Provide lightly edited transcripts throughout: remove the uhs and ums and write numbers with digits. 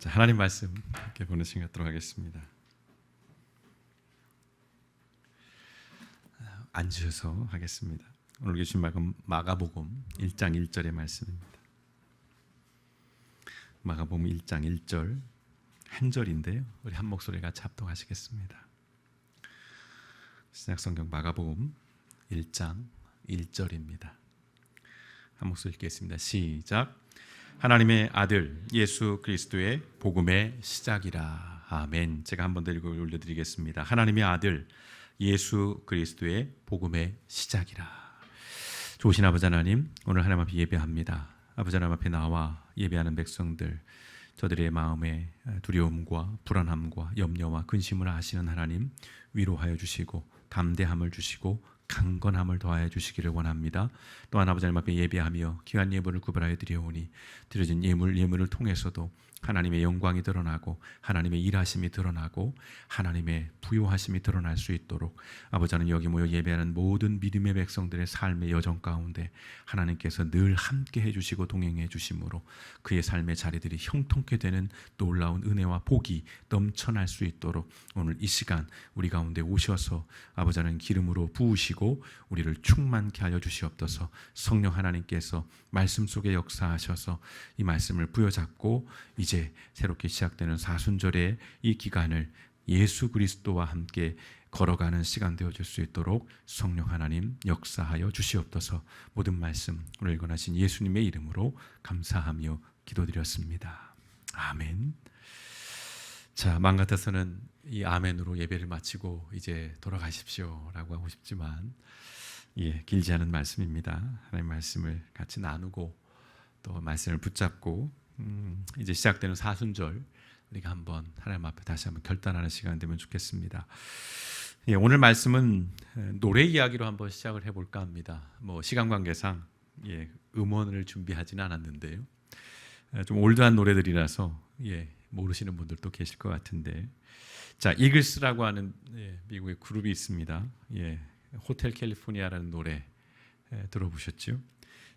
자, 하나님 말씀 함께 보는 시간 갖도록 하겠습니다. 앉으셔서 하겠습니다. 오늘 주신 말씀 마가복음 1장 1절의 말씀입니다. 마가복음 1장 1절 한 절인데요. 우리 한 목소리 같이 합독하시겠습니다. 신약성경 마가복음 1장 1절입니다. 한 목소리 읽겠습니다. 시작. 하나님의 아들 예수 그리스도의 복음의 시작이라. 아멘. 제가 한 번 더 읽어 올려드리겠습니다. 하나님의 아들 예수 그리스도의 복음의 시작이라. 좋으신 아버지 하나님, 오늘 하나님 앞에 예배합니다. 아버지 하나님 앞에 나와 예배하는 백성들, 저들의 마음에 두려움과 불안함과 염려와 근심을 아시는 하나님, 위로하여 주시고 담대함을 주시고 강건함을 더하여 주시기를 원합니다. 또한 아버지 하나님 앞에 예배하며 귀한 예물을 구별하여 드려오니 드려진 예물을 통해서도 하나님의 영광이 드러나고 하나님의 일하심이 드러나고 하나님의 부요하심이 드러날 수 있도록 아버지 하나님, 여기 모여 예배하는 모든 믿음의 백성들의 삶의 여정 가운데 하나님께서 늘 함께 해주시고 동행해 주심으로 그의 삶의 자리들이 형통케 되는 놀라운 은혜와 복이 넘쳐날 수 있도록 오늘 이 시간 우리 가운데 오셔서 아버지 하나님 기름으로 부으시고 우리를 충만케 하여 주시옵소서. 성령 하나님께서 말씀 속에 역사하셔서 이 말씀을 부여잡고 이제 새롭게 시작되는 사순절의 이 기간을 예수 그리스도와 함께 걸어가는 시간 되어줄 수 있도록 성령 하나님 역사하여 주시옵소서. 모든 말씀 오늘 권하신 예수님의 이름으로 감사하며 기도드렸습니다. 아멘. 자, 마음 같아서는 이 아멘으로 예배를 마치고 이제 돌아가십시오 라고 하고 싶지만 길지 않은 말씀입니다. 하나님 말씀을 같이 나누고 또 말씀을 붙잡고 이제 시작되는 사순절 우리가 한번 하나님 앞에 다시 한번 결단하는 시간 되면 좋겠습니다. 오늘 말씀은 노래 이야기로 한번 시작을 해볼까 합니다. 시간 관계상 음원을 준비하지는 않았는데요. 좀 올드한 노래들이라서 모르시는 분들도 계실 것 같은데, 자, 이글스라고 하는 미국의 그룹이 있습니다. 호텔 캘리포니아라는 노래 들어보셨죠?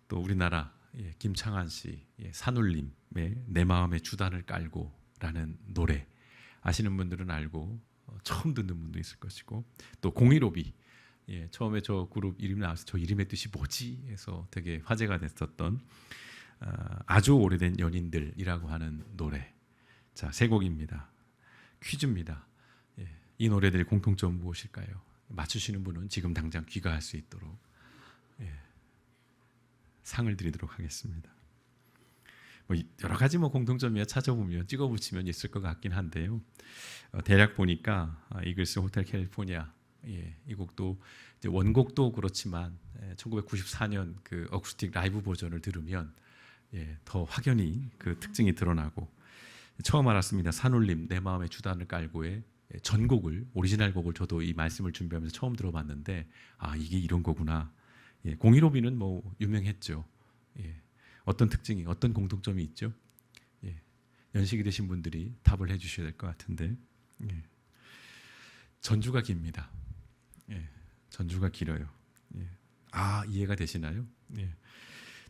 또 우리나라 김창완 씨 산울림의 내 마음의 주단을 깔고라는 노래 아시는 분들은 알고 처음 듣는 분도 있을 것이고, 또 015B 처음에 저 그룹 이름이 나와서 저 이름의 뜻이 뭐지 해서 되게 화제가 됐었던 아주 오래된 연인들이라고 하는 노래. 자, 세 곡입니다. 퀴즈입니다. 이 노래들의 공통점 무엇일까요? 맞추시는 분은 지금 당장 귀가할 수 있도록 상을 드리도록 하겠습니다. 여러 가지 공통점이야 찾아보면 찍어붙이면 있을 것 같긴 한데요. 대략 보니까 이글스 호텔 캘리포니아 이 곡도 이제 원곡도 그렇지만 1994년 그 어쿠스틱 라이브 버전을 들으면 더 확연히 그 특징이 드러나고, 처음 알았습니다. 산울림 내 마음의 주단을 깔고의 전곡을, 오리지널 곡을 저도 이 말씀을 준비하면서 처음 들어봤는데 이게 이런 거구나. 015B는 유명했죠. 어떤 특징이, 어떤 공통점이 있죠? 연식이 되신 분들이 답을 해주셔야 될 것 같은데, 전주가 깁니다. 전주가 길어요. 이해가 되시나요?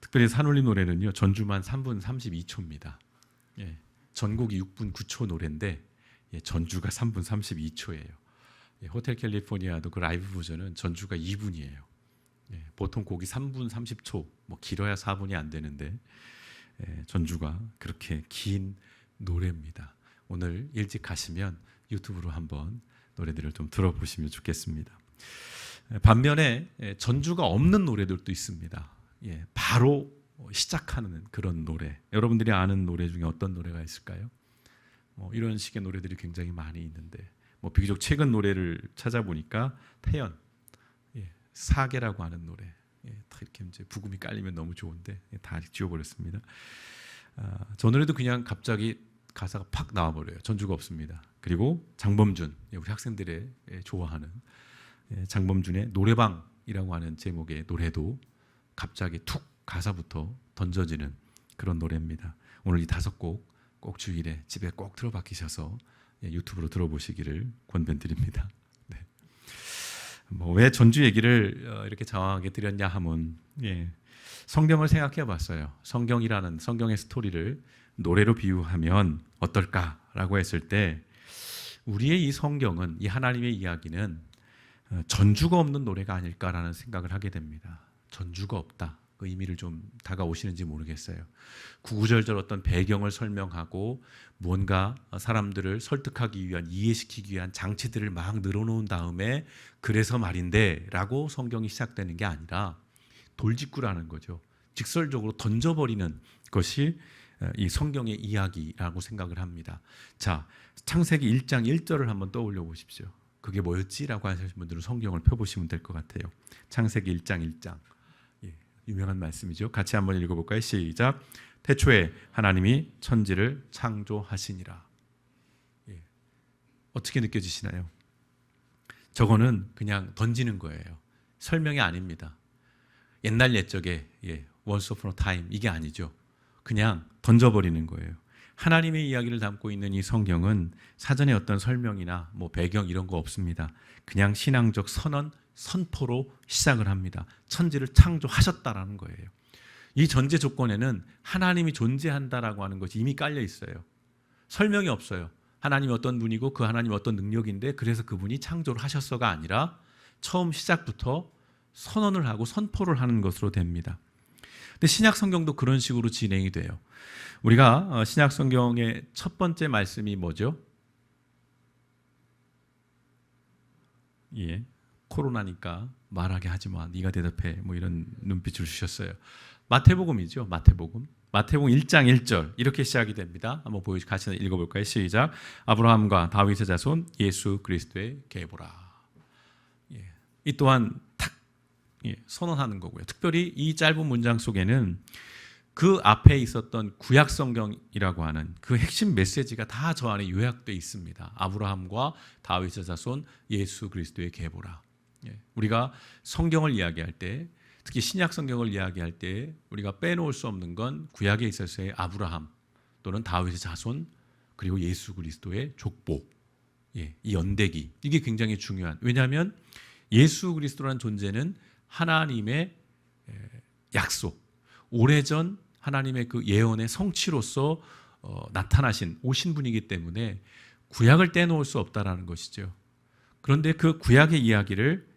특별히 산울림 노래는요, 전주만 3분 32초입니다. 전곡이 6분 9초 노래인데 전주가 3분 32초예요. 호텔 캘리포니아도 그 라이브 버전은 전주가 2분이에요. 보통 곡이 3분 30초, 길어야 4분이 안 되는데 전주가 그렇게 긴 노래입니다. 오늘 일찍 가시면 유튜브로 한번 노래들을 좀 들어보시면 좋겠습니다. 반면에 전주가 없는 노래들도 있습니다. 바로 시작하는 그런 노래. 여러분들이 아는 노래 중에 어떤 노래가 있을까요? 이런 식의 노래들이 굉장히 많이 있는데, 비교적 최근 노래를 찾아보니까 태연, 사계라고 하는 노래, 이렇게 이제 부금이 깔리면 너무 좋은데 다 지워버렸습니다. 저 노래도 그냥 갑자기 가사가 팍 나와버려요. 전주가 없습니다. 그리고 장범준, 우리 학생들의 좋아하는 장범준의 노래방이라고 하는 제목의 노래도 갑자기 툭 가사부터 던져지는 그런 노래입니다. 오늘 이 5곡 꼭 주일에 집에 꼭 들어박히셔서 유튜브로 들어보시기를 권변드립니다. 왜 전주 얘기를 이렇게 장황하게 드렸냐 하면 성경을 생각해 봤어요. 성경이라는 성경의 스토리를 노래로 비유하면 어떨까라고 했을 때 우리의 이 성경은, 이 하나님의 이야기는 전주가 없는 노래가 아닐까라는 생각을 하게 됩니다. 전주가 없다. 그 의미를 좀 다가오시는지 모르겠어요. 구구절절 어떤 배경을 설명하고 뭔가 사람들을 설득하기 위한, 이해시키기 위한 장치들을 막 늘어놓은 다음에 그래서 말인데 라고 성경이 시작되는 게 아니라 돌직구라는 거죠. 직설적으로 던져버리는 것이 이 성경의 이야기라고 생각을 합니다. 자, 창세기 1장 1절을 한번 떠올려 보십시오. 그게 뭐였지? 라고 하시는 분들은 성경을 펴보시면 될 것 같아요. 창세기 1장 1장. 유명한 말씀이죠. 같이 한번 읽어볼까요? 시작. 태초에 하나님이 천지를 창조하시니라. 어떻게 느껴지시나요? 저거는 그냥 던지는 거예요. 설명이 아닙니다. 옛날 옛적에 once upon a time 이게 아니죠. 그냥 던져버리는 거예요. 하나님의 이야기를 담고 있는 이 성경은 사전에 어떤 설명이나 배경 이런 거 없습니다. 그냥 신앙적 선언, 선포로 시작을 합니다. 천지를 창조하셨다라는 거예요. 이 전제 조건에는 하나님이 존재한다라고 하는 것이 이미 깔려 있어요. 설명이 없어요. 하나님이 어떤 분이고 그 하나님이 어떤 능력인데 그래서 그분이 창조를 하셨어가 아니라 처음 시작부터 선언을 하고 선포를 하는 것으로 됩니다. 근데 신약 성경도 그런 식으로 진행이 돼요. 우리가 신약 성경의 첫 번째 말씀이 뭐죠? 코로나니까 말하게 하지 마. 네가 대답해. 이런 눈빛을 주셨어요. 마태복음이죠. 마태복음 1장 1절 이렇게 시작이 됩니다. 한번 같이 읽어볼까요? 시작. 아브라함과 다윗의 자손 예수 그리스도의 계보라. 이 또한 탁 선언하는 거고요. 특별히 이 짧은 문장 속에는 그 앞에 있었던 구약 성경이라고 하는 그 핵심 메시지가 다 저 안에 요약되어 있습니다. 아브라함과 다윗의 자손 예수 그리스도의 계보라. 우리가 성경을 이야기할 때, 특히 신약 성경을 이야기할 때 우리가 빼놓을 수 없는 건 구약에 있어서의 아브라함 또는 다윗의 자손 그리고 예수 그리스도의 족보, 이 연대기, 이게 굉장히 중요한. 왜냐하면 예수 그리스도라는 존재는 하나님의 약속, 오래전 하나님의 그 예언의 성취로서 나타나신, 오신 분이기 때문에 구약을 떼놓을 수 없다라는 것이죠. 그런데 그 구약의 이야기를,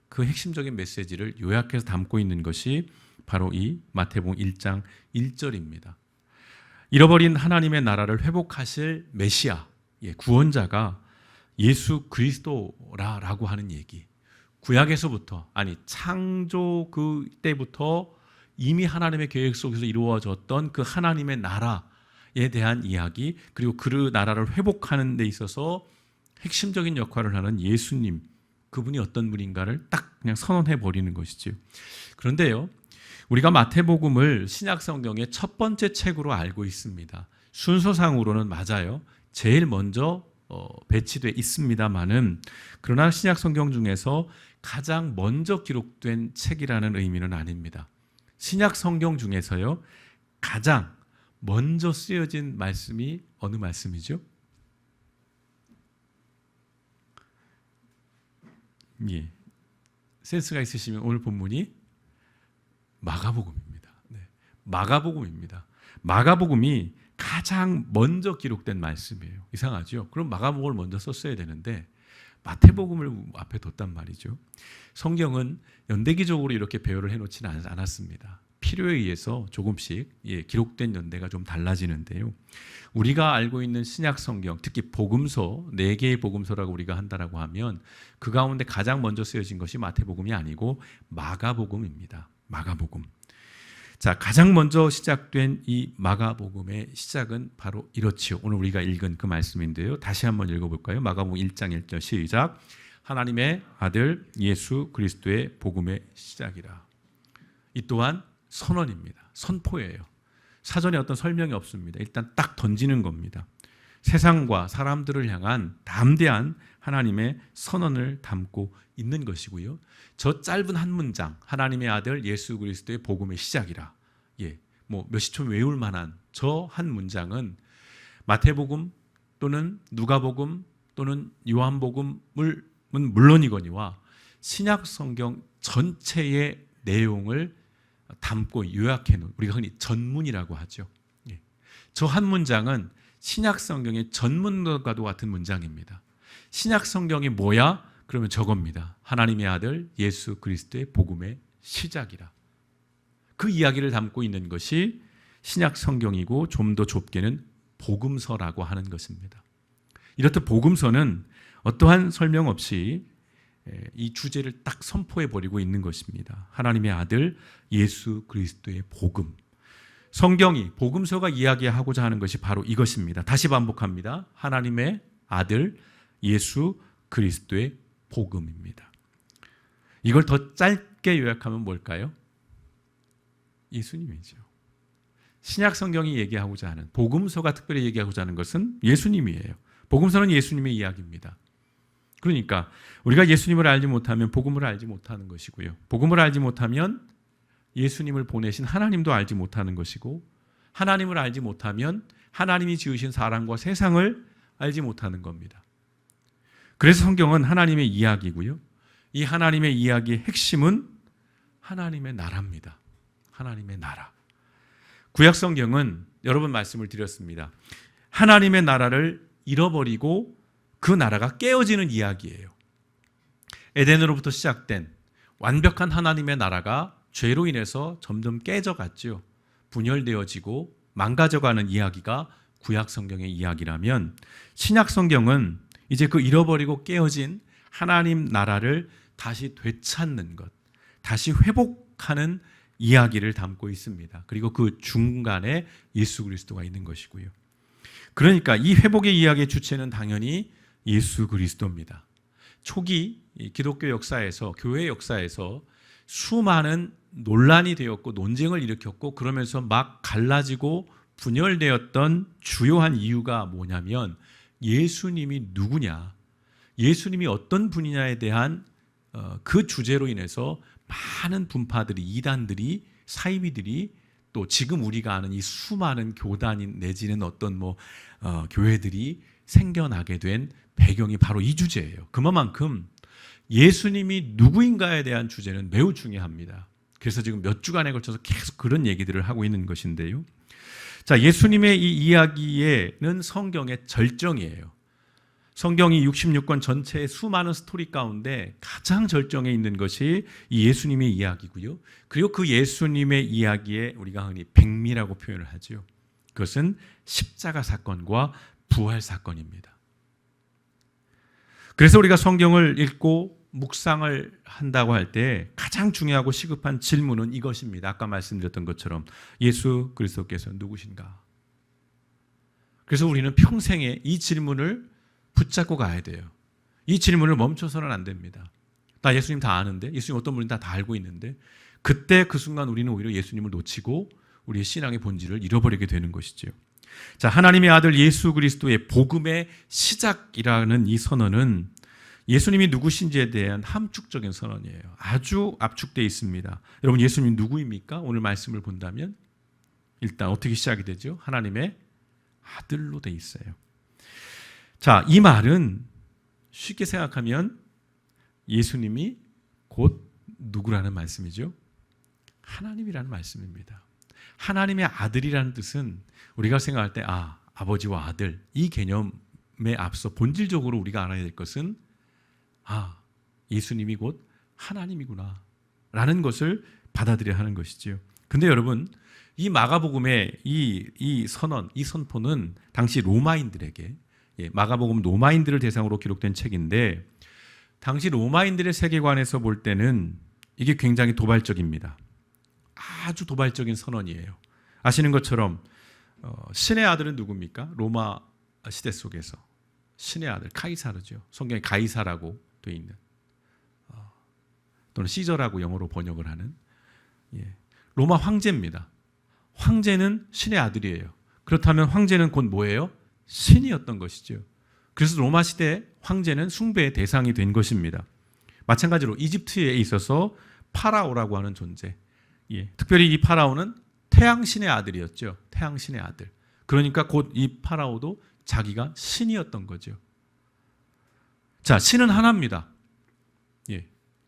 그 핵심적인 메시지를 요약해서 담고 있는 것이 바로 이 마태복음 1장 1절입니다. 잃어버린 하나님의 나라를 회복하실 메시아, 구원자가 예수 그리스도라고 하는 얘기. 구약에서부터, 창조 그때부터 이미 하나님의 계획 속에서 이루어졌던 그 하나님의 나라에 대한 이야기, 그리고 그 나라를 회복하는 데 있어서 핵심적인 역할을 하는 예수님, 그분이 어떤 분인가를 딱 그냥 선언해 버리는 것이죠. 그런데요, 우리가 마태복음을 신약 성경의 첫 번째 책으로 알고 있습니다. 순서상으로는 맞아요. 제일 먼저 배치돼 있습니다만은, 그러나 신약 성경 중에서 가장 먼저 기록된 책이라는 의미는 아닙니다. 신약 성경 중에서요, 가장 먼저 쓰여진 말씀이 어느 말씀이죠? 센스가 있으시면 오늘 본문이 마가복음입니다. 마가복음입니다. 마가복음이 가장 먼저 기록된 말씀이에요. 이상하죠? 그럼 마가복음을 먼저 썼어야 되는데 마태복음을 앞에 뒀단 말이죠. 성경은 연대기적으로 이렇게 배열을 해놓지는 않았습니다. 필요에 의해서 조금씩 기록된 연대가 좀 달라지는데요. 우리가 알고 있는 신약 성경, 특히 복음서, 4개의 복음서라고 우리가 한다라고 하면 그 가운데 가장 먼저 쓰여진 것이 마태복음이 아니고 마가복음입니다. 마가복음. 자, 가장 먼저 시작된 이 마가복음의 시작은 바로 이렇지요. 오늘 우리가 읽은 그 말씀인데요. 다시 한번 읽어볼까요? 마가복음 1장 1절 시작. 하나님의 아들 예수 그리스도의 복음의 시작이라. 이 또한 선언입니다. 선포예요. 사전에 어떤 설명이 없습니다. 일단 딱 던지는 겁니다. 세상과 사람들을 향한 담대한 하나님의 선언을 담고 있는 것이고요. 저 짧은 한 문장, 하나님의 아들 예수 그리스도의 복음의 시작이라. 몇십 초 외울 만한 저 한 문장은 마태복음 또는 누가복음 또는 요한복음은 물론이거니와 신약 성경 전체의 내용을 담고 요약해 놓은, 우리가 흔히 전문이라고 하죠. 저 한 문장은 신약 성경의 전문가도 같은 문장입니다. 신약 성경이 뭐야? 그러면 저겁니다. 하나님의 아들 예수 그리스도의 복음의 시작이라. 그 이야기를 담고 있는 것이 신약 성경이고, 좀 더 좁게는 복음서라고 하는 것입니다. 이렇듯 복음서는 어떠한 설명 없이 이 주제를 딱 선포해 버리고 있는 것입니다. 하나님의 아들 예수 그리스도의 복음. 성경이, 복음서가 이야기하고자 하는 것이 바로 이것입니다. 다시 반복합니다. 하나님의 아들 예수 그리스도의 복음입니다. 이걸 더 짧게 요약하면 뭘까요? 예수님이죠. 신약 성경이 얘기하고자 하는, 복음서가 특별히 얘기하고자 하는 것은 예수님이에요. 복음서는 예수님의 이야기입니다. 그러니까 우리가 예수님을 알지 못하면 복음을 알지 못하는 것이고요. 복음을 알지 못하면 예수님을 보내신 하나님도 알지 못하는 것이고, 하나님을 알지 못하면 하나님이 지으신 사람과 세상을 알지 못하는 겁니다. 그래서 성경은 하나님의 이야기고요. 이 하나님의 이야기의 핵심은 하나님의 나라입니다. 하나님의 나라. 구약 성경은 여러 번 말씀을 드렸습니다. 하나님의 나라를 잃어버리고 그 나라가 깨어지는 이야기예요. 에덴으로부터 시작된 완벽한 하나님의 나라가 죄로 인해서 점점 깨져갔죠. 분열되어지고 망가져가는 이야기가 구약 성경의 이야기라면, 신약 성경은 이제 그 잃어버리고 깨어진 하나님 나라를 다시 되찾는 것, 다시 회복하는 이야기를 담고 있습니다. 그리고 그 중간에 예수 그리스도가 있는 것이고요. 그러니까 이 회복의 이야기의 주체는 당연히 예수 그리스도입니다. 초기 기독교 역사에서, 교회 역사에서 수많은 논란이 되었고 논쟁을 일으켰고, 그러면서 막 갈라지고 분열되었던 주요한 이유가 뭐냐면, 예수님이 누구냐, 예수님이 어떤 분이냐에 대한 그 주제로 인해서 많은 분파들이, 이단들이, 사이비들이, 또 지금 우리가 아는 이 수많은 교단이 내지는 어떤 교회들이 생겨나게 된 배경이 바로 이 주제예요. 그만큼 예수님이 누구인가에 대한 주제는 매우 중요합니다. 그래서 지금 몇 주간에 걸쳐서 계속 그런 얘기들을 하고 있는 것인데요. 자, 예수님의 이 이야기에는 성경의 절정이에요. 성경이 66권 전체의 수많은 스토리 가운데 가장 절정에 있는 것이 이 예수님의 이야기고요. 그리고 그 예수님의 이야기에 우리가 흔히 백미라고 표현을 하죠. 그것은 십자가 사건과 부활 사건입니다. 그래서 우리가 성경을 읽고 묵상을 한다고 할 때 가장 중요하고 시급한 질문은 이것입니다. 아까 말씀드렸던 것처럼 예수 그리스도께서 누구신가? 그래서 우리는 평생에 이 질문을 붙잡고 가야 돼요. 이 질문을 멈춰서는 안 됩니다. 나 예수님 다 아는데, 예수님 어떤 분인지 다 알고 있는데, 그때 그 순간 우리는 오히려 예수님을 놓치고 우리의 신앙의 본질을 잃어버리게 되는 것이죠. 자, 하나님의 아들 예수 그리스도의 복음의 시작이라는 이 선언은 예수님이 누구신지에 대한 함축적인 선언이에요. 아주 압축되어 있습니다. 여러분, 예수님이 누구입니까? 오늘 말씀을 본다면 일단 어떻게 시작이 되죠? 하나님의 아들로 되어 있어요. 자, 이 말은 쉽게 생각하면 예수님이 곧 누구라는 말씀이죠? 하나님이라는 말씀입니다. 하나님의 아들이라는 뜻은 우리가 생각할 때 아버지와 아들, 이 개념에 앞서 본질적으로 우리가 알아야 될 것은 예수님이 곧 하나님이구나 라는 것을 받아들여야 하는 것이죠. 근데 여러분, 이 마가복음의 이 선언, 이 선포는 당시 로마인들에게, 마가복음 로마인들을 대상으로 기록된 책인데, 당시 로마인들의 세계관에서 볼 때는 이게 굉장히 도발적입니다. 아주 도발적인 선언이에요. 아시는 것처럼 신의 아들은 누굽니까? 로마 시대 속에서 신의 아들 카이사르죠. 성경에 가이사라고 되어 있는, 또는 시저라고 영어로 번역을 하는 로마 황제입니다. 황제는 신의 아들이에요. 그렇다면 황제는 곧 뭐예요? 신이었던 것이죠. 그래서 로마 시대 황제는 숭배의 대상이 된 것입니다. 마찬가지로 이집트에 있어서 파라오라고 하는 존재, 특별히 이 파라오는 태양신의 아들이었죠. 태양신의 아들. 그러니까 곧 이 파라오도 자기가 신이었던 거죠. 자, 신은 하나입니다.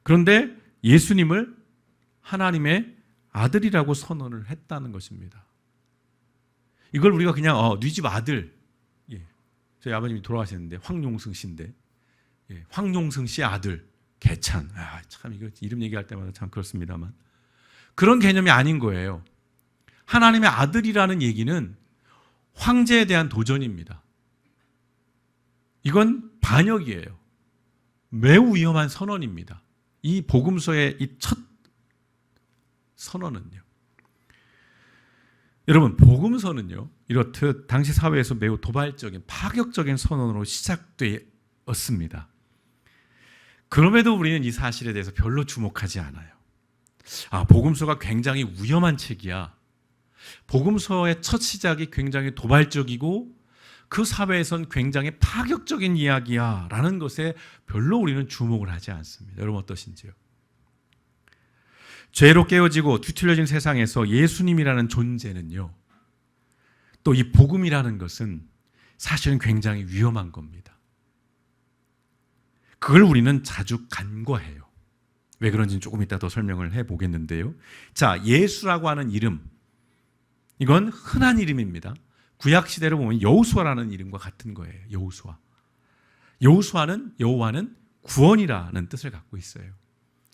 그런데 예수님을 하나님의 아들이라고 선언을 했다는 것입니다. 이걸 우리가 그냥 네 집 아들, 저희 아버님이 돌아가셨는데 황용승 씨인데, 황용승 씨의 아들 개찬. 참 이거 이름 얘기할 때마다 참 그렇습니다만 그런 개념이 아닌 거예요. 하나님의 아들이라는 얘기는 황제에 대한 도전입니다. 이건 반역이에요. 매우 위험한 선언입니다. 이 복음서의 이 첫 선언은요. 여러분, 복음서는요, 이렇듯 당시 사회에서 매우 도발적인 파격적인 선언으로 시작되었습니다. 그럼에도 우리는 이 사실에 대해서 별로 주목하지 않아요. 복음서가 굉장히 위험한 책이야. 복음서의 첫 시작이 굉장히 도발적이고 그 사회에선 굉장히 파격적인 이야기야 라는 것에 별로 우리는 주목을 하지 않습니다. 여러분 어떠신지요? 죄로 깨어지고 뒤틀려진 세상에서 예수님이라는 존재는요, 또 이 복음이라는 것은 사실은 굉장히 위험한 겁니다. 그걸 우리는 자주 간과해요. 왜 그런지는 조금 이따 더 설명을 해보겠는데요. 자, 예수라고 하는 이름, 이건 흔한 이름입니다. 구약시대로 보면 여호수아라는 이름과 같은 거예요. 여호수아. 여호와는 구원이라는 뜻을 갖고 있어요.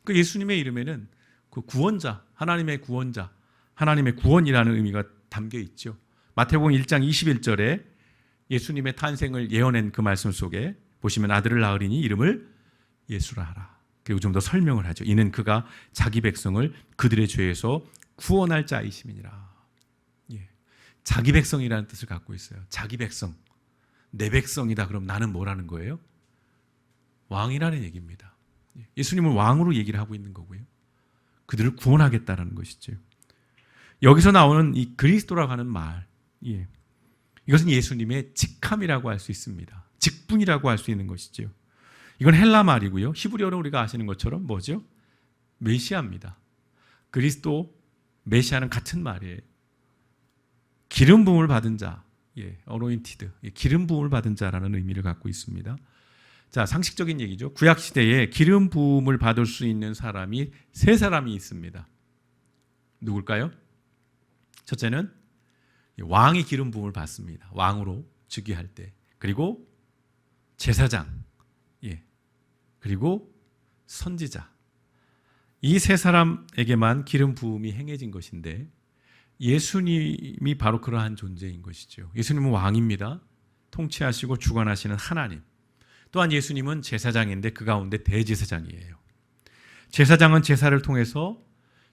그 예수님의 이름에는 그 구원자, 하나님의 구원자, 하나님의 구원이라는 의미가 담겨 있죠. 마태복음 1장 21절에 예수님의 탄생을 예언한 그 말씀 속에 보시면 아들을 낳으리니 이름을 예수라 하라. 그리고 좀 더 설명을 하죠. 이는 그가 자기 백성을 그들의 죄에서 구원할 자이심이니라. 자기 백성이라는 뜻을 갖고 있어요. 자기 백성. 내 백성이다. 그럼 나는 뭐라는 거예요? 왕이라는 얘기입니다. 예수님은 왕으로 얘기를 하고 있는 거고요. 그들을 구원하겠다라는 것이죠. 여기서 나오는 이 그리스도라고 하는 말, 이것은 예수님의 직함이라고 할 수 있습니다. 직분이라고 할 수 있는 것이죠. 이건 헬라 말이고요. 히브리어로 우리가 아시는 것처럼 뭐죠? 메시아입니다. 그리스도, 메시아는 같은 말이에요. 기름 부음을 받은 자, 어노인티드, 기름 부음을 받은 자라는 의미를 갖고 있습니다. 자, 상식적인 얘기죠. 구약 시대에 기름 부음을 받을 수 있는 사람이 세 사람이 있습니다. 누굴까요? 첫째는 왕이 기름 부음을 받습니다. 왕으로 즉위할 때. 그리고 제사장, 그리고 선지자. 이 세 사람에게만 기름 부음이 행해진 것인데 예수님이 바로 그러한 존재인 것이죠. 예수님은 왕입니다. 통치하시고 주관하시는 하나님. 또한 예수님은 제사장인데 그 가운데 대제사장이에요. 제사장은 제사를 통해서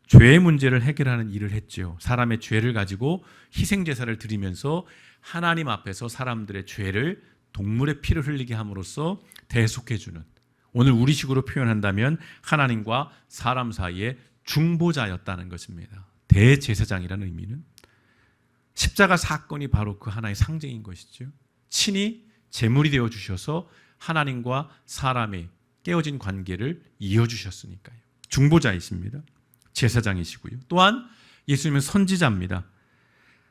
죄의 문제를 해결하는 일을 했죠. 사람의 죄를 가지고 희생제사를 드리면서 하나님 앞에서 사람들의 죄를 동물의 피를 흘리게 함으로써 대속해주는, 오늘 우리식으로 표현한다면 하나님과 사람 사이의 중보자였다는 것입니다. 대제사장이라는 의미는 십자가 사건이 바로 그 하나의 상징인 것이죠. 친히 제물이 되어 주셔서 하나님과 사람의 깨어진 관계를 이어주셨으니까요. 중보자이십니다. 제사장이시고요. 또한 예수님은 선지자입니다.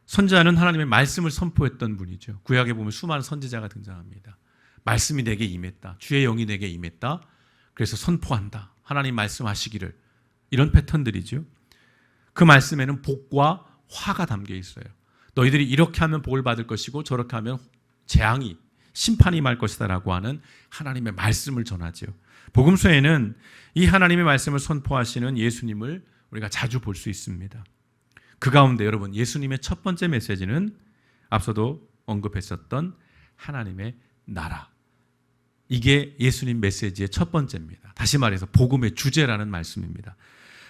선지자는 하나님의 말씀을 선포했던 분이죠. 구약에 보면 수많은 선지자가 등장합니다. 말씀이 내게 임했다. 주의 영이 내게 임했다. 그래서 선포한다. 하나님 말씀하시기를. 이런 패턴들이죠. 그 말씀에는 복과 화가 담겨 있어요. 너희들이 이렇게 하면 복을 받을 것이고 저렇게 하면 재앙이, 심판이 임할 것이다 라고 하는 하나님의 말씀을 전하죠. 복음서에는 이 하나님의 말씀을 선포하시는 예수님을 우리가 자주 볼 수 있습니다. 그 가운데 여러분, 예수님의 첫 번째 메시지는 앞서도 언급했었던 하나님의 나라. 이게 예수님 메시지의 첫 번째입니다. 다시 말해서 복음의 주제라는 말씀입니다.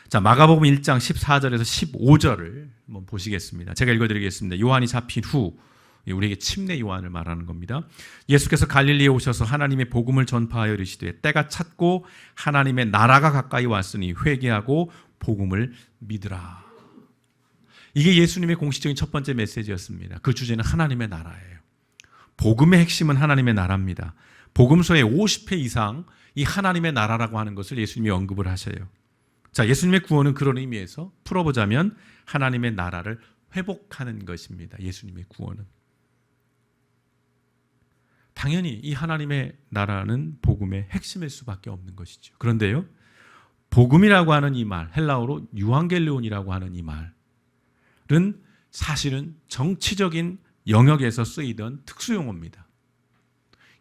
자, 마가복음 1장 14절에서 15절을 한번 보시겠습니다. 제가 읽어드리겠습니다. 요한이 잡힌 후, 우리에게 침례 요한을 말하는 겁니다. 예수께서 갈릴리에 오셔서 하나님의 복음을 전파하여 이르시되 때가 찼고 하나님의 나라가 가까이 왔으니 회개하고 복음을 믿으라. 이게 예수님의 공식적인 첫 번째 메시지였습니다. 그 주제는 하나님의 나라예요. 복음의 핵심은 하나님의 나라입니다. 복음서의 50회 이상 이 하나님의 나라라고 하는 것을 예수님이 언급을 하셔요. 자, 예수님의 구원은 그런 의미에서 풀어보자면 하나님의 나라를 회복하는 것입니다. 예수님의 구원은. 당연히 이 하나님의 나라는 복음의 핵심일 수밖에 없는 것이죠. 그런데요, 복음이라고 하는 이 말, 헬라어로 유앙겔리온이라고 하는 이 말은 사실은 정치적인 영역에서 쓰이던 특수용어입니다.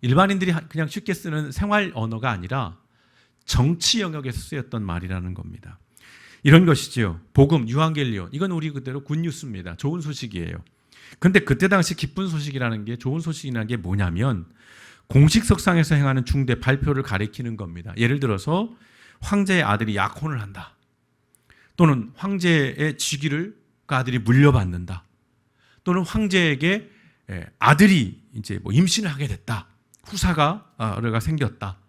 일반인들이 그냥 쉽게 쓰는 생활 언어가 아니라 정치 영역에서 쓰였던 말이라는 겁니다. 이런 것이지요. 복음, 유앙겔리온. 이건 우리 그대로 굿뉴스입니다. 좋은 소식이에요. 그런데 그때 당시 기쁜 소식이라는 게, 좋은 소식이라는 게 뭐냐면 공식석상에서 행하는 중대 발표를 가리키는 겁니다. 예를 들어서 황제의 아들이 약혼을 한다. 또는 황제의 직위를 그 아들이 물려받는다. 또는 황제에게 아들이 이제 뭐 임신을 하게 됐다. 후사가 생겼다.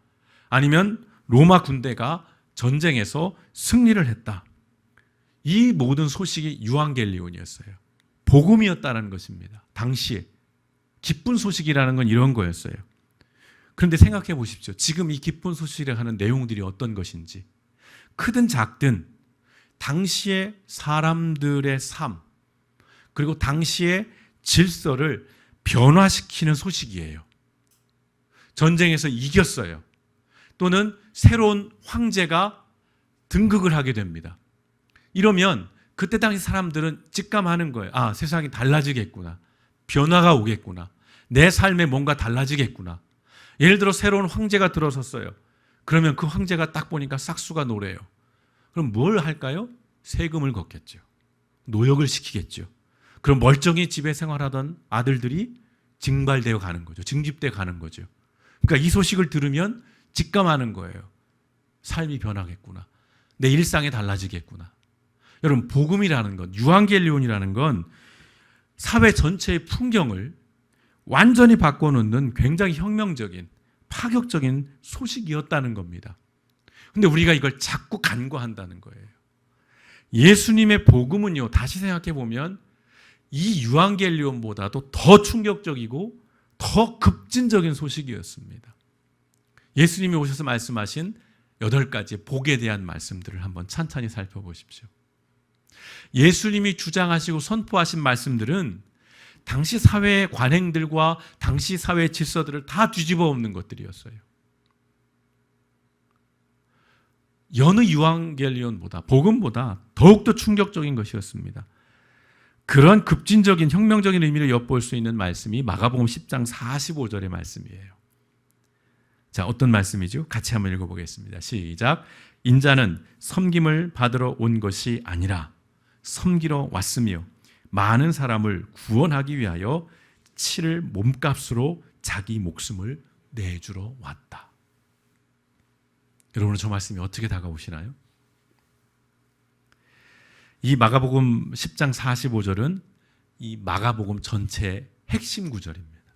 아니면 로마 군대가 전쟁에서 승리를 했다. 이 모든 소식이 유앙겔리온이었어요. 복음이었다는 것입니다. 당시에 기쁜 소식이라는 건 이런 거였어요. 그런데 생각해 보십시오. 지금 이 기쁜 소식이라 하는 내용들이 어떤 것인지. 크든 작든 당시의 사람들의 삶, 그리고 당시의 질서를 변화시키는 소식이에요. 전쟁에서 이겼어요. 또는 새로운 황제가 등극을 하게 됩니다. 이러면 그때 당시 사람들은 직감하는 거예요. 아, 세상이 달라지겠구나. 변화가 오겠구나. 내 삶에 뭔가 달라지겠구나. 예를 들어 새로운 황제가 들어섰어요. 그러면 그 황제가 딱 보니까 싹수가 노래요. 그럼 뭘 할까요? 세금을 걷겠죠. 노역을 시키겠죠. 그럼 멀쩡히 집에 생활하던 아들들이 징발되어 가는 거죠. 징집되어 가는 거죠. 그러니까 이 소식을 들으면 직감하는 거예요. 삶이 변하겠구나. 내 일상이 달라지겠구나. 여러분, 복음이라는 건, 유앙겔리온이라는 건 사회 전체의 풍경을 완전히 바꿔놓는 굉장히 혁명적인, 파격적인 소식이었다는 겁니다. 근데 우리가 이걸 자꾸 간과한다는 거예요. 예수님의 복음은요, 다시 생각해 보면 이 유앙겔리온보다도 더 충격적이고 더 급진적인 소식이었습니다. 예수님이 오셔서 말씀하신 8가지 복에 대한 말씀들을 한번 찬찬히 살펴보십시오. 예수님이 주장하시고 선포하신 말씀들은 당시 사회의 관행들과 당시 사회의 질서들을 다 뒤집어 엎는 것들이었어요. 여느 유앙겔리온보다, 복음보다 더욱더 충격적인 것이었습니다. 그런 급진적인 혁명적인 의미를 엿볼 수 있는 말씀이 마가복음 10장 45절의 말씀이에요. 자, 어떤 말씀이죠? 같이 한번 읽어보겠습니다. 시작. 인자는 섬김을 받으러 온 것이 아니라 섬기러 왔으며 많은 사람을 구원하기 위하여 치를 몸값으로 자기 목숨을 내주러 왔다. 여러분은 저 말씀이 어떻게 다가오시나요? 이 마가복음 10장 45절은 이 마가복음 전체의 핵심 구절입니다.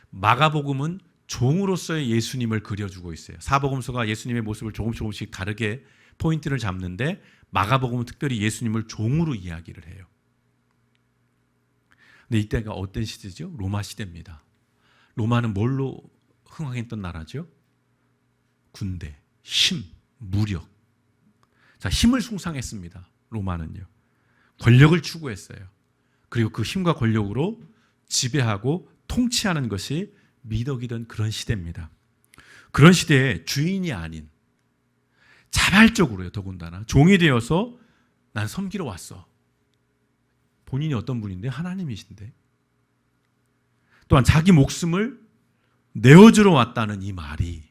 마가복음은 종으로서의 예수님을 그려주고 있어요. 사복음서가 예수님의 모습을 조금씩 다르게 포인트를 잡는데 마가복음은 특별히 예수님을 종으로 이야기를 해요. 근데 이때가 어떤 시대죠? 로마 시대입니다. 로마는 뭘로 흥황했던 나라죠? 군대, 힘, 무력. 자, 힘을 숭상했습니다. 로마는요. 권력을 추구했어요. 그리고 그 힘과 권력으로 지배하고 통치하는 것이 미덕이던 그런 시대입니다. 그런 시대에 주인이 아닌 자발적으로요, 더군다나 종이 되어서 난 섬기러 왔어. 본인이 어떤 분인데? 하나님이신데. 또한 자기 목숨을 내어주러 왔다는 이 말이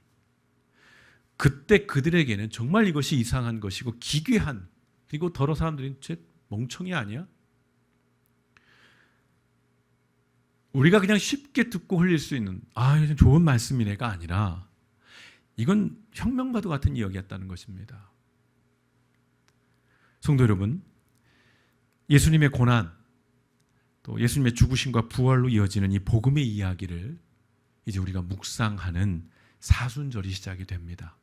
그때 그들에게는 정말 이것이 이상한 것이고 기괴한, 그리고 더러 사람들이 쟤 멍청이 아니야? 우리가 그냥 쉽게 듣고 흘릴 수 있는 이건 좋은 말씀이네가 아니라 이건 혁명과도 같은 이야기였다는 것입니다. 성도 여러분, 예수님의 고난, 또 예수님의 죽으심과 부활로 이어지는 이 복음의 이야기를 이제 우리가 묵상하는 사순절이 시작이 됩니다.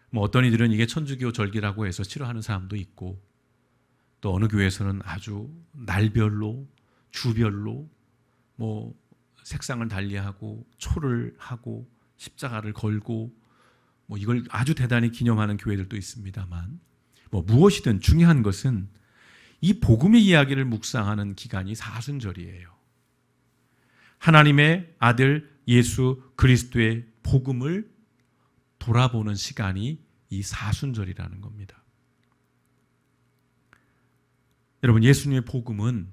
뭐 어떤 이들은 이게 천주교 절기라고 해서 싫어하는 사람도 있고, 또 어느 교회에서는 아주 날별로, 주별로 뭐 색상을 달리하고 초를 하고 십자가를 걸고 뭐 이걸 아주 대단히 기념하는 교회들도 있습니다만, 뭐 무엇이든 중요한 것은 이 복음의 이야기를 묵상하는 기간이 사순절이에요. 하나님의 아들 예수 그리스도의 복음을 돌아보는 시간이 이 사순절이라는 겁니다. 여러분, 예수님의 복음은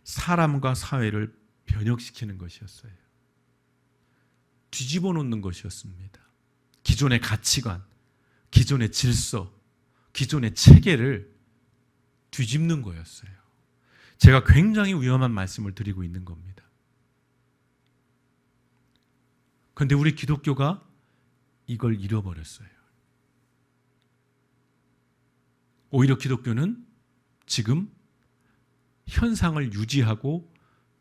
사람과 사회를 변혁시키는 것이었어요. 뒤집어 놓는 것이었습니다. 기존의 가치관, 기존의 질서, 기존의 체계를 뒤집는 거였어요. 제가 굉장히 위험한 말씀을 드리고 있는 겁니다. 그런데 우리 기독교가 이걸 잃어버렸어요. 오히려 기독교는 지금 현상을 유지하고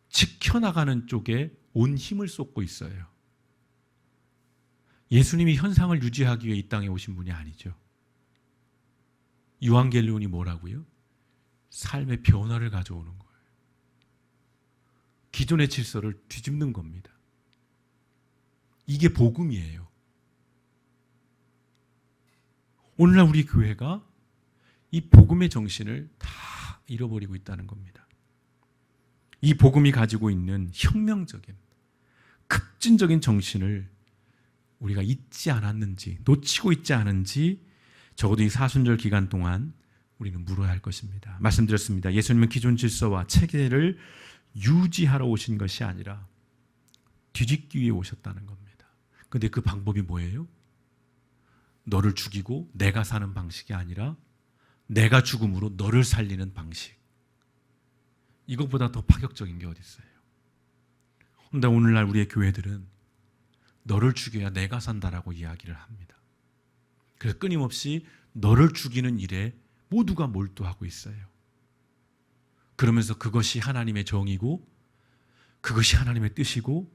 지켜나가는 쪽에 온 힘을 쏟고 있어요. 예수님이 현상을 유지하기 위해 이 땅에 오신 분이 아니죠. 유한겔리온이 뭐라고요? 삶의 변화를 가져오는 거예요. 기존의 질서를 뒤집는 겁니다. 이게 복음이에요. 오늘날 우리 교회가 이 복음의 정신을 다 잃어버리고 있다는 겁니다. 이 복음이 가지고 있는 혁명적인, 급진적인 정신을 우리가 잊지 않았는지, 놓치고 있지 않은지 적어도 이 사순절 기간 동안 우리는 물어야 할 것입니다. 말씀드렸습니다. 예수님은 기존 질서와 체계를 유지하러 오신 것이 아니라 뒤집기 위해 오셨다는 겁니다. 그런데 그 방법이 뭐예요? 너를 죽이고 내가 사는 방식이 아니라 내가 죽음으로 너를 살리는 방식. 이것보다 더 파격적인 게 어디 있어요? 그런데 오늘날 우리의 교회들은 너를 죽여야 내가 산다라고 이야기를 합니다. 그래서 끊임없이 너를 죽이는 일에 모두가 몰두하고 있어요. 그러면서 그것이 하나님의 정의고, 그것이 하나님의 뜻이고,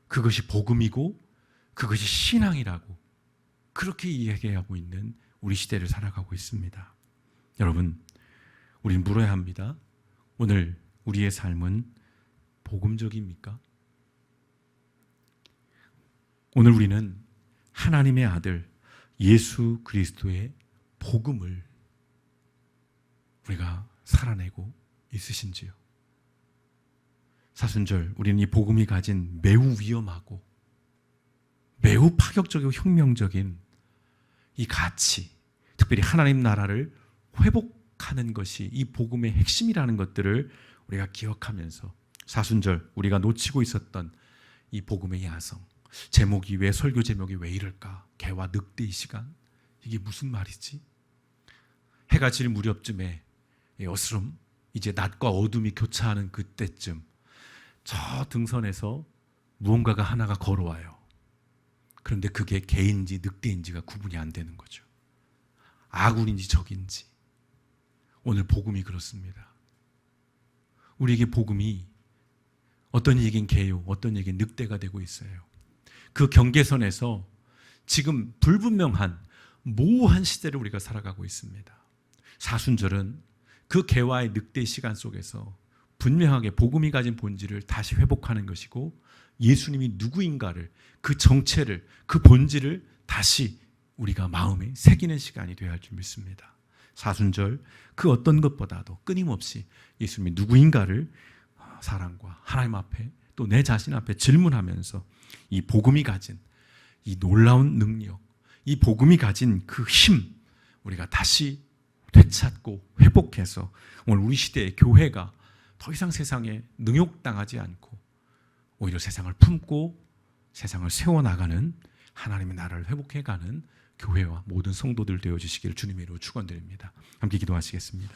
그것이 복음이고, 그것이 신앙이라고 그렇게 이야기하고 있는 우리 시대를 살아가고 있습니다. 여러분, 우리는 물어야 합니다. 오늘 우리의 삶은 복음적입니까? 오늘 우리는 하나님의 아들 예수 그리스도의 복음을 우리가 살아내고 있으신지요? 사순절 우리는 이 복음이 가진 매우 위험하고 매우 파격적이고 혁명적인 이 가치, 특별히 하나님 나라를 회복하는 것이 이 복음의 핵심이라는 것들을 우리가 기억하면서 사순절 우리가 놓치고 있었던 이 복음의 야성, 제목이 왜, 설교 제목이 왜 이럴까? 개와 늑대의 시간, 이게 무슨 말이지? 해가 질 무렵쯤에 어스름, 이제 낮과 어둠이 교차하는 그때쯤 저 등선에서 무언가가 하나가 걸어와요. 그런데 그게 개인지 늑대인지가 구분이 안 되는 거죠. 아군인지 적인지. 오늘 복음이 그렇습니다. 우리에게 복음이 어떤 얘기는 개요, 어떤 얘기는 늑대가 되고 있어요. 그 경계선에서 지금 불분명한 모호한 시대를 우리가 살아가고 있습니다. 사순절은 그 개와의 늑대의 시간 속에서 분명하게 복음이 가진 본질을 다시 회복하는 것이고, 예수님이 누구인가를, 그 정체를, 그 본질을 다시 우리가 마음에 새기는 시간이 되어야 할 줄 믿습니다. 사순절 그 어떤 것보다도 끊임없이 예수님이 누구인가를 사랑과 하나님 앞에 또 내 자신 앞에 질문하면서 이 복음이 가진 이 놀라운 능력, 이 복음이 가진 그 힘, 우리가 다시 되찾고 회복해서 오늘 우리 시대의 교회가 더 이상 세상에 능욕당하지 않고 오히려 세상을 품고 세상을 세워나가는, 하나님의 나라를 회복해가는 교회와 모든 성도들 되어주시기를 주님의 이름으로 축원드립니다. 함께 기도하시겠습니다.